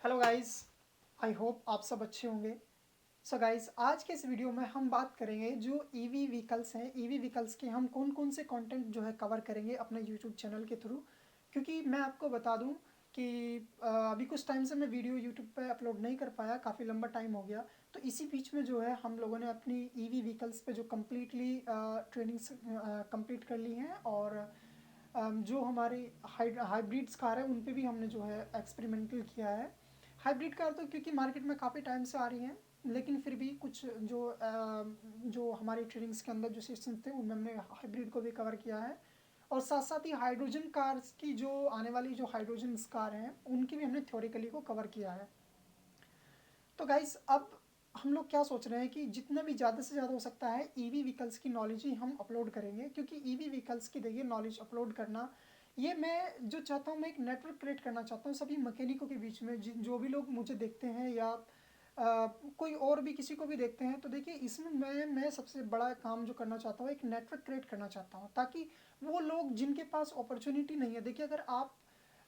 Hello guys, I hope आप सब अच्छे होंगे। सो गाइस, आज के इस वीडियो में हम बात करेंगे जो ईवी व्हीकल्स हैं। ईवी व्हीकल्स के हम कौन कौन से कंटेंट जो है कवर करेंगे अपने यूट्यूब चैनल के थ्रू। क्योंकि मैं आपको बता दूं कि अभी कुछ टाइम से मैं वीडियो यूट्यूब पे अपलोड नहीं कर पाया, काफ़ी लंबा टाइम हो गया। तो इसी बीच में जो है हम लोगों ने अपनी ईवी व्हीकल्स पे जो कम्प्लीटली ट्रेनिंग्स कंप्लीट कर ली हैं, और जो हमारी हाइब्रिड्स कार है उन पे भी हमने जो है एक्सपेरिमेंटल किया है। हाइब्रिड कार तो क्योंकि मार्केट में काफ़ी टाइम से आ रही हैं, लेकिन फिर भी कुछ जो हमारी ट्रेनिंग्स के अंदर जो सेशंस थे उनमें हमने हाइब्रिड को भी कवर किया है। और साथ साथ ही हाइड्रोजन कार्स की जो आने वाली जो हाइड्रोजन कार हैं उनकी भी हमने थ्योरिकली को कवर किया है। तो गाइस, अब हम लोग क्या सोच रहे हैं कि जितना भी ज़्यादा से ज़्यादा हो सकता है ईवी व्हीकल्स की नॉलेज ही हम अपलोड करेंगे। क्योंकि ईवी व्हीकल्स की देखिए नॉलेज अपलोड करना, ये मैं जो चाहता हूँ, मैं एक नेटवर्क क्रिएट करना चाहता हूँ सभी मैकेनिकों के बीच में। जो भी लोग मुझे देखते हैं या कोई और भी किसी को भी देखते हैं, तो देखिए इसमें मैं सबसे बड़ा काम जो करना चाहता हूँ, एक नेटवर्क क्रिएट करना चाहता हूँ, ताकि वो लोग जिनके पास अपॉर्चुनिटी नहीं है। देखिए, अगर आप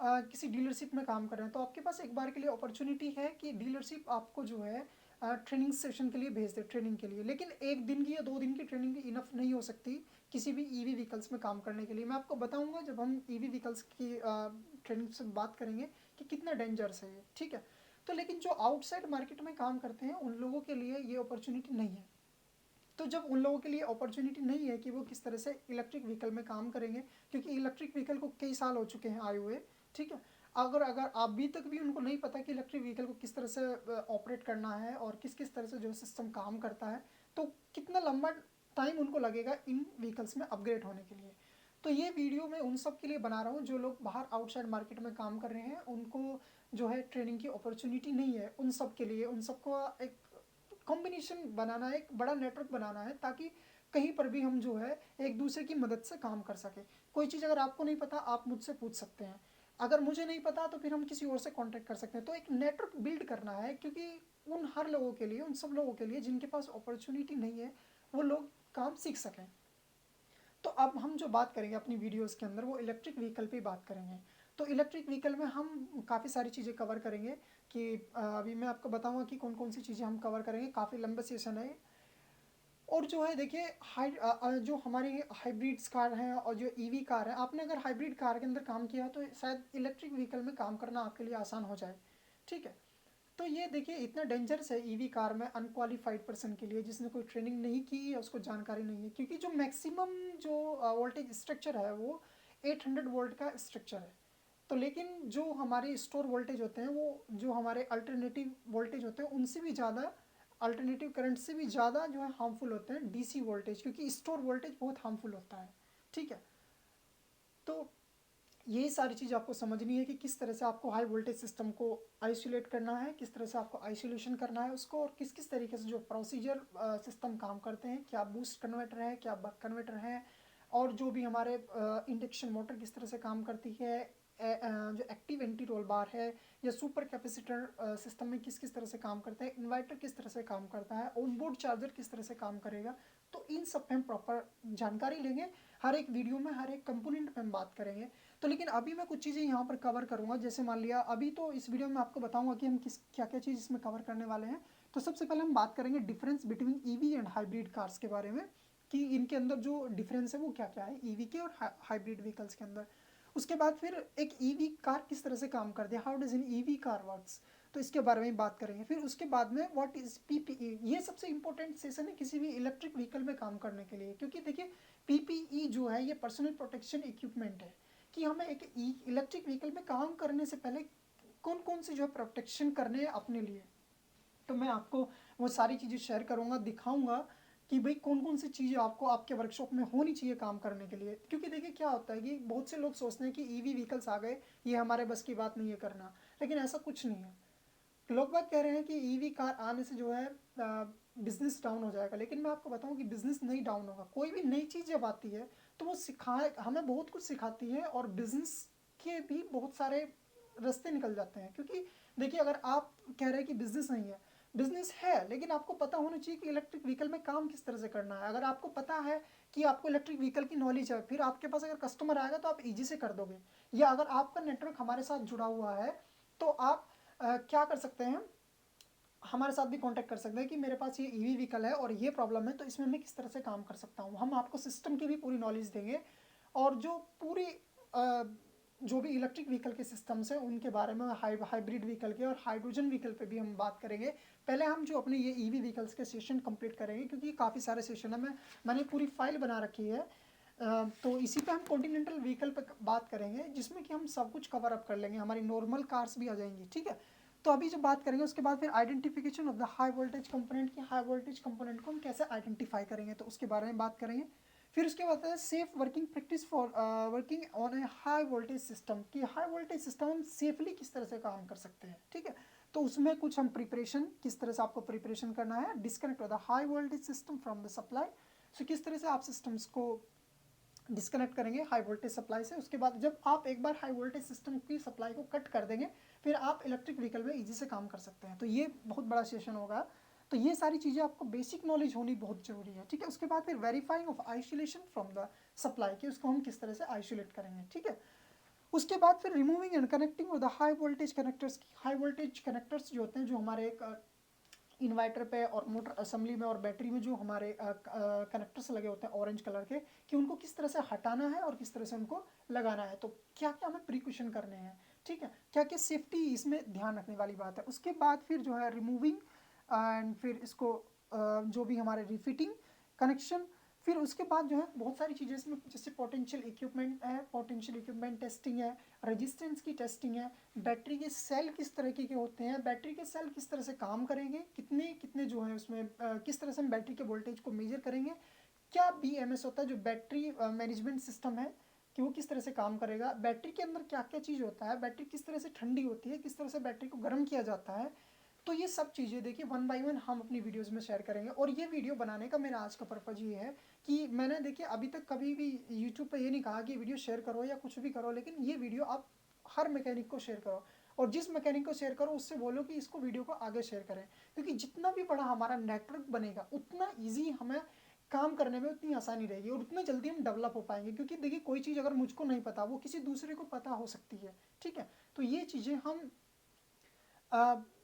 किसी डीलरशिप में काम कर रहे हैं तो आपके पास एक बार के लिए अपॉर्चुनिटी है कि डीलरशिप आपको जो है ट्रेनिंग सेशन के लिए भेज दे, ट्रेनिंग के लिए। लेकिन एक दिन की या 2 दिन की ट्रेनिंग इनफ नहीं हो सकती किसी भी ईवी व्हीकल्स में काम करने के लिए। मैं आपको बताऊंगा जब हम ईवी व्हीकल्स की ट्रेनिंग से बात करेंगे कि कितना डेंजरस है ये, ठीक है। तो लेकिन जो आउटसाइड मार्केट में काम करते हैं उन लोगों के लिए ये अपॉर्चुनिटी नहीं है। तो जब उन लोगों के लिए अपॉर्चुनिटी नहीं है कि वो किस तरह से इलेक्ट्रिक व्हीकल में काम करेंगे, क्योंकि इलेक्ट्रिक व्हीकल को कई साल हो चुके हैं आए हुए, ठीक है। अगर अगर अभी तक भी उनको नहीं पता कि इलेक्ट्रिक व्हीकल को किस तरह से ऑपरेट करना है और किस किस तरह से जो सिस्टम काम करता है, तो कितना लंबा टाइम उनको लगेगा इन व्हीकल्स में अपग्रेड होने के लिए। तो ये वीडियो मैं उन सब के लिए बना रहा हूँ जो लोग बाहर आउटसाइड मार्केट में काम कर रहे हैं, उनको जो है ट्रेनिंग की अपॉर्चुनिटी नहीं है। उन सब के लिए, उन सबको एक कॉम्बिनेशन बनाना है, एक बड़ा नेटवर्क बनाना है, ताकि कहीं पर भी हम जो है एक दूसरे की मदद से काम कर सकें। कोई चीज़ अगर आपको नहीं पता आप मुझसे पूछ सकते हैं, अगर मुझे नहीं पता तो फिर हम किसी और से कांटेक्ट कर सकते हैं। तो एक नेटवर्क बिल्ड करना है, क्योंकि उन हर लोगों के लिए, उन सब लोगों के लिए जिनके पास अपॉर्चुनिटी नहीं है, वो लोग काम सीख सकें। तो अब हम जो बात करेंगे अपनी वीडियोस के अंदर वो इलेक्ट्रिक व्हीकल पे बात करेंगे। तो इलेक्ट्रिक व्हीकल में हम काफ़ी सारी चीज़ें कवर करेंगे कि अभी मैं आपको बताऊंगा कि कौन कौन सी चीज़ें हम कवर करेंगे। काफ़ी लंबा सेशन है। और जो है देखिए, जो हमारी हाइब्रिड्स कार हैं और जो ईवी कार है, आपने अगर हाइब्रिड कार के अंदर काम किया तो शायद इलेक्ट्रिक व्हीकल में काम करना आपके लिए आसान हो जाए, ठीक है। तो ये देखिए इतना डेंजरस है ईवी कार में अनक्वालिफाइड पर्सन के लिए, जिसने कोई ट्रेनिंग नहीं की है, उसको जानकारी नहीं है। क्योंकि जो मैक्सिमम जो वोल्टेज स्ट्रक्चर है वो 800 वोल्ट का स्ट्रक्चर है। तो लेकिन जो हमारे स्टोर वोल्टेज होते हैं, वो जो हमारे अल्टरनेटिव वोल्टेज होते हैं उनसे भी ज़्यादा, अल्टरनेटिव करंट से भी ज़्यादा जो है हार्मफुल होते हैं डीसी वोल्टेज, क्योंकि स्टोर वोल्टेज बहुत हार्मफुल होता है, ठीक है। तो यही सारी चीज़ आपको समझनी है कि किस तरह से आपको हाई वोल्टेज सिस्टम को आइसोलेट करना है, किस तरह से आपको आइसोलेशन करना है उसको, और किस किस तरीके से जो प्रोसीजर सिस्टम काम करते हैं, क्या बूस्ट कन्वर्टर है, क्या बक कन्वर्टर है, और जो भी हमारे इंडक्शन मोटर किस तरह से काम करती है, जो एक्टिव एंटी रोल बार है, या सुपर कैपेसिटर सिस्टम में किस किस तरह से काम करता है, इन्वर्टर किस तरह से काम करता है, ऑनबोर्ड चार्जर किस तरह से काम करेगा। तो इन सब पे हम प्रॉपर जानकारी लेंगे। हर एक वीडियो में हर एक कंपोनेंट पे हम बात करेंगे। तो लेकिन अभी मैं कुछ चीज़ें यहाँ पर कवर करूँगा। जैसे मान लिया, अभी तो इस वीडियो में आपको बताऊँगा कि हम किस क्या क्या चीज़ इसमें कवर करने वाले हैं। तो सबसे पहले हम बात करेंगे difference between EV and hybrid cars के बारे में, कि इनके अंदर जो डिफरेंस है वो क्या क्या है ईवी के और हाइब्रिड व्हीकल्स के अंदर। उसके बाद फिर एक ईवी कार किस तरह से काम करती है, how does in EV car works, तो इसके बारे में बात करेंगे। फिर उसके बाद में व्हाट इज पीपीई, ये सबसे इंपॉर्टेंट सेशन है किसी भी इलेक्ट्रिक व्हीकल में काम करने के लिए। क्योंकि देखिए पीपीई जो है ये पर्सनल प्रोटेक्शन इक्विपमेंट है, कि हमें एक इलेक्ट्रिक व्हीकल में काम करने से पहले कौन कौन से जो है प्रोटेक्शन करने हैं अपने लिए। तो मैं आपको वो सारी चीज़ें शेयर करूँगा, दिखाऊंगा कि भाई कौन कौन सी चीज़ें आपको आपके वर्कशॉप में होनी चाहिए काम करने के लिए। क्योंकि देखिए क्या होता है कि बहुत से लोग सोचते हैं कि ईवी व्हीकल्स आ गए, ये हमारे बस की बात नहीं है करना, लेकिन ऐसा कुछ नहीं है। लोग बात कह रहे हैं कि ईवी कार आने से जो है बिजनेस डाउन हो जाएगा, लेकिन मैं आपको बताऊं कि बिजनेस नहीं डाउन होगा। कोई भी नई चीज़ जब आती है तो वो सिखाए, हमें बहुत कुछ सिखाती है, और बिजनेस के भी बहुत सारे रास्ते निकल जाते हैं। क्योंकि देखिए, अगर आप कह रहे हैं कि बिजनेस नहीं है, बिजनेस है, लेकिन आपको पता होना चाहिए कि इलेक्ट्रिक व्हीकल में काम किस तरह से करना है। अगर आपको पता है कि आपको इलेक्ट्रिक व्हीकल की नॉलेज है, फिर आपके पास अगर कस्टमर आएगा तो आप इजी से कर दोगे। या अगर आपका नेटवर्क हमारे साथ जुड़ा हुआ है तो आप क्या कर सकते हैं, हमारे साथ भी कांटेक्ट कर सकते हैं कि मेरे पास ये ईवी व्हीकल है और ये प्रॉब्लम है, तो इसमें मैं किस तरह से काम कर सकता हूँ। हम आपको सिस्टम की भी पूरी नॉलेज देंगे और जो पूरी जो भी इलेक्ट्रिक व्हीकल के सिस्टम्स हैं उनके बारे में, हाइब्रिड व्हीकल के और हाइड्रोजन व्हीकल पे भी हम बात करेंगे। पहले हम जो अपने ये ईवी व्हीकल्स के सेशन कंप्लीट करेंगे, क्योंकि काफ़ी सारे सेशन है, मैंने पूरी फाइल बना रखी है। तो इसी पे हम कॉन्टिनेंटल व्हीकल पे बात करेंगे, जिसमें कि हम सब कुछ कवर अप कर लेंगे, हमारी नॉर्मल कार्स भी आ जाएंगी, ठीक है। तो अभी जो बात करेंगे उसके बाद फिर identification of the high voltage component, की हाई वोल्टेज कंपोनेंट को हम कैसे आइडेंटिफाई करेंगे, तो उसके बारे में बात करेंगे। फिर उसके बाद है safe working practice for working on A high voltage system, कि हाई वोल्टेज सिस्टम हम सेफली किस तरह से काम कर सकते हैं, ठीक है। तो उसमें कुछ हम प्रिपरेशन, किस तरह से आपको प्रिपरेशन करना है, disconnect the high voltage system from the supply, so किस तरह से आप सिस्टम्स को डिस्कनेक्ट करेंगे हाई वोल्टेज सप्लाई से। उसके बाद जब आप एक बार हाई वोल्टेज सिस्टम की सप्लाई को कट कर देंगे, फिर आप इलेक्ट्रिक व्हीकल में ईजी से काम कर सकते हैं। तो ये बहुत बड़ा सेशन होगा। तो ये सारी चीज़ें आपको बेसिक नॉलेज होनी बहुत ज़रूरी है, ठीक है। उसके बाद फिर verifying of isolation from the supply, की उसको हम किस तरह से आइसोलेट करेंगे, ठीक है। उसके बाद फिर removing and connecting the high voltage connectors, high voltage connectors जो होते हैं, जो हमारे एक इन्वर्टर पे और मोटर असेंबली में और बैटरी में जो हमारे कनेक्टर्स लगे होते हैं ऑरेंज कलर के, कि उनको किस तरह से हटाना है और किस तरह से उनको लगाना है। तो क्या क्या हमें प्रिकॉशन करने हैं, ठीक है, क्या क्या सेफ्टी इसमें ध्यान रखने वाली बात है। उसके बाद फिर जो है रिमूविंग एंड फिर इसको जो भी हमारे रिफिटिंग कनेक्शन, फिर उसके बाद जो है बहुत सारी चीज़ें इसमें, जैसे पोटेंशियल इक्विपमेंट है, पोटेंशियल इक्विपमेंट टेस्टिंग है, रेजिस्टेंस की टेस्टिंग है, बैटरी के सेल किस तरीके के होते हैं, बैटरी के सेल किस तरह से काम करेंगे, कितने कितने जो है उसमें किस तरह से हम बैटरी के वोल्टेज को मेजर करेंगे, क्या BMS होता है जो बैटरी मैनेजमेंट सिस्टम है, कि वो किस तरह से काम करेगा, बैटरी के अंदर क्या क्या चीज़ होता है, बैटरी किस तरह से ठंडी होती है, किस तरह से बैटरी को गर्म किया जाता है। तो ये सब चीज़ें देखिए वन बाय वन हम अपनी वीडियोस में शेयर करेंगे। और ये वीडियो बनाने का मेरा आज का पर्पज़ ये है कि मैंने देखिए अभी तक कभी भी यूट्यूब पे ये नहीं कहा कि वीडियो शेयर करो या कुछ भी करो, लेकिन ये वीडियो आप हर मैकेनिक को शेयर करो, और जिस मैकेनिक को शेयर करो उससे बोलो कि इसको वीडियो को आगे शेयर करें, क्योंकि जितना भी बड़ा हमारा नेटवर्क बनेगा उतना ईजी हमें काम करने में उतनी आसानी रहेगी और उतना जल्दी हम डेवलप हो पाएंगे। क्योंकि देखिए कोई चीज़ अगर मुझको नहीं पता, वो किसी दूसरे को पता हो सकती है, ठीक है। तो ये चीज़ें हम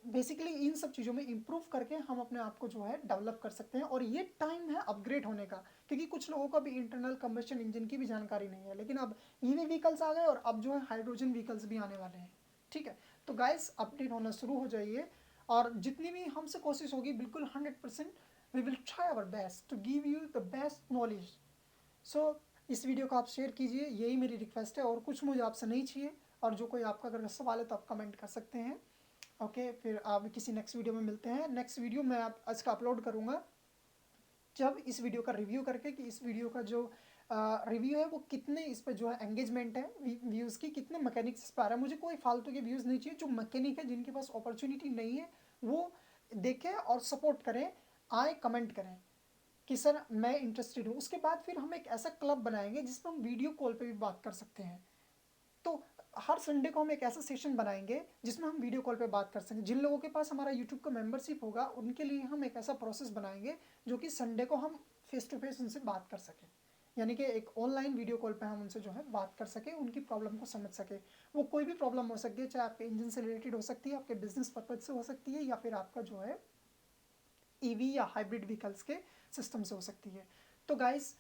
बेसिकली इन सब चीज़ों में इम्प्रूव करके हम अपने आप को जो है डेवलप कर सकते हैं। और ये टाइम है अपग्रेड होने का, क्योंकि कुछ लोगों को भी इंटरनल कंबशन इंजन की भी जानकारी नहीं है, लेकिन अब ईवी व्हीकल्स आ गए और अब जो है हाइड्रोजन व्हीकल्स भी आने वाले हैं, ठीक है। तो गाइस अपडेट होना शुरू हो जाइए, और जितनी भी हमसे कोशिश होगी बिल्कुल 100% we will try our best to give you the best knowledge. So इस वीडियो को आप शेयर कीजिए, यही मेरी रिक्वेस्ट है, और कुछ मुझे आपसे नहीं चाहिए। और जो कोई आपका अगर सवाल है तो आप कमेंट कर सकते हैं। ओके, फिर आप किसी नेक्स्ट वीडियो में मिलते हैं। नेक्स्ट वीडियो मैं आप आज का अपलोड करूँगा जब इस वीडियो का रिव्यू करके, कि इस वीडियो का जो रिव्यू है वो कितने इस पर जो है एंगेजमेंट है व्यूज़ की, कितने मैकेनिक्स इस पर आ रहा है। मुझे कोई फालतू के व्यूज़ नहीं चाहिए, जो मैकेनिक है जिनके पास अपॉर्चुनिटी नहीं है वो देखें और सपोर्ट करें, आए कमेंट करें कि सर मैं इंटरेस्टेड हूँ। उसके बाद फिर हम एक ऐसा क्लब बनाएंगे जिसमें हम वीडियो कॉल पे भी बात कर सकते हैं। तो हर संडे को हम एक ऐसा सेशन बनाएंगे जिसमें हम वीडियो कॉल पे बात कर सकें। जिन लोगों के पास हमारा यूट्यूब का मेंबरशिप होगा उनके लिए हम एक ऐसा प्रोसेस बनाएंगे जो कि संडे को हम फेस टू फेस उनसे बात कर सकें, यानी कि एक ऑनलाइन वीडियो कॉल पे हम उनसे जो है बात कर सकें, उनकी प्रॉब्लम को समझ सकें। वो कोई भी प्रॉब्लम हो सकती है, चाहे आपके इंजन से रिलेटेड हो सकती है, आपके बिजनेस पर्पज से हो सकती है, या फिर आपका जो है ईवी या हाइब्रिड व्हीकल्स के सिस्टम से हो सकती है। तो गाइस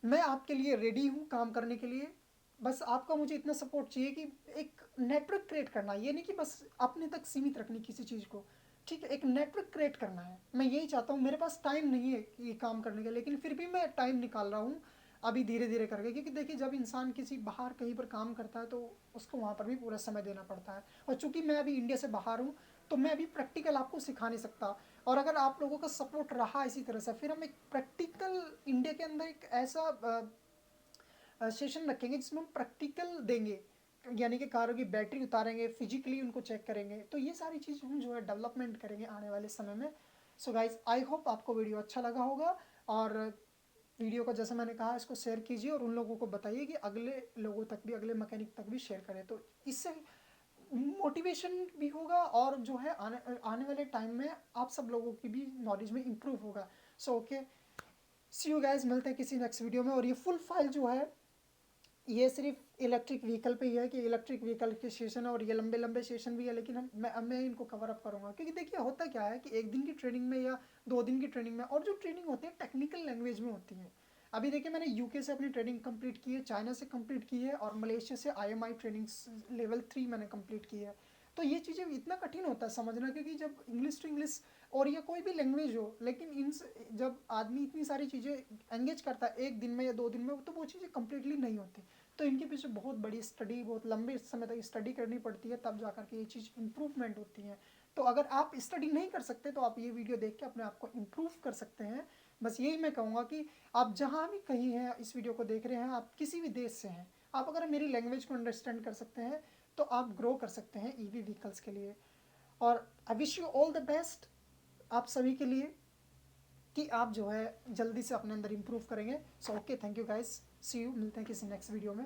मैं आपके लिए रेडी हूँ काम करने के लिए। बस आपका मुझे इतना सपोर्ट चाहिए कि एक नेटवर्क क्रिएट करना, ये नहीं कि बस अपने तक सीमित रखनी किसी चीज़ को, ठीक है। एक नेटवर्क क्रिएट करना है, मैं यही चाहता हूँ। मेरे पास टाइम नहीं है ये काम करने का, लेकिन फिर भी मैं टाइम निकाल रहा हूँ अभी धीरे धीरे करके। क्योंकि देखिए जब इंसान किसी बाहर कहीं पर काम करता है तो उसको वहाँ पर भी पूरा समय देना पड़ता है। और चूँकि मैं अभी इंडिया से बाहर हूँ तो मैं अभी प्रैक्टिकल आपको सिखा नहीं सकता। और अगर आप लोगों का सपोर्ट रहा इसी तरह से, फिर हम एक प्रैक्टिकल इंडिया के अंदर एक ऐसा सेशन रखेंगे जिसमें हम प्रैक्टिकल देंगे, यानी कि कारों की बैटरी उतारेंगे, फिजिकली उनको चेक करेंगे। तो ये सारी चीज़ हम जो है डेवलपमेंट करेंगे आने वाले समय में। सो गाइज आई होप आपको वीडियो अच्छा लगा होगा, और वीडियो को जैसे मैंने कहा इसको शेयर कीजिए और उन लोगों को बताइए कि अगले लोगों तक भी, अगले मैकेनिक तक भी शेयर करें। तो इससे मोटिवेशन भी होगा, और जो है आने वाले टाइम में आप सब लोगों की भी नॉलेज में इम्प्रूव होगा। So okay, see you guys, मिलते हैं किसी नेक्स्ट वीडियो में। और ये फुल फाइल जो है ये सिर्फ इलेक्ट्रिक व्हीकल पे ही है कि इलेक्ट्रिक व्हीकल के सेशन और ये लंबे लंबे सेशन भी है, लेकिन मैं इनको कवर अप करूँगा क्योंकि देखिए होता क्या है कि एक दिन की ट्रेनिंग में या 2 दिन की ट्रेनिंग में, और जो ट्रेनिंग होती है टेक्निकल लैंग्वेज में होती है। अभी देखिए मैंने यूके से अपनी ट्रेनिंग कंप्लीट की है, चाइना से कंप्लीट की है, और मलेशिया से IMI ट्रेनिंग लेवल 3 मैंने कंप्लीट की है। तो ये चीज़ें इतना कठिन होता है समझना, क्योंकि जब इंग्लिश टू इंग्लिश और या कोई भी लैंग्वेज हो, लेकिन इन जब आदमी इतनी सारी चीज़ें एंगेज करता है एक दिन में या 2 दिन में, तो वो चीज़ें कंप्लीटली नहीं होती। तो इनके पीछे बहुत बड़ी स्टडी, बहुत लंबे समय तक स्टडी करनी पड़ती है, तब जा करके ये चीज़ इम्प्रूवमेंट होती है। तो अगर आप स्टडी नहीं कर सकते तो आप ये वीडियो देख के अपने आप को इम्प्रूव कर सकते हैं। बस यही मैं कहूँगा कि आप जहाँ भी कहीं हैं, इस वीडियो को देख रहे हैं, आप किसी भी देश से हैं, आप अगर मेरी लैंग्वेज को अंडरस्टैंड कर सकते हैं तो आप ग्रो कर सकते हैं EV व्हीकल्स के लिए। और I wish you all the best आप सभी के लिए, कि आप जो है जल्दी से अपने अंदर इम्प्रूव करेंगे। So okay, thank you guys, see you, मिलते हैं किसी नेक्स्ट वीडियो में।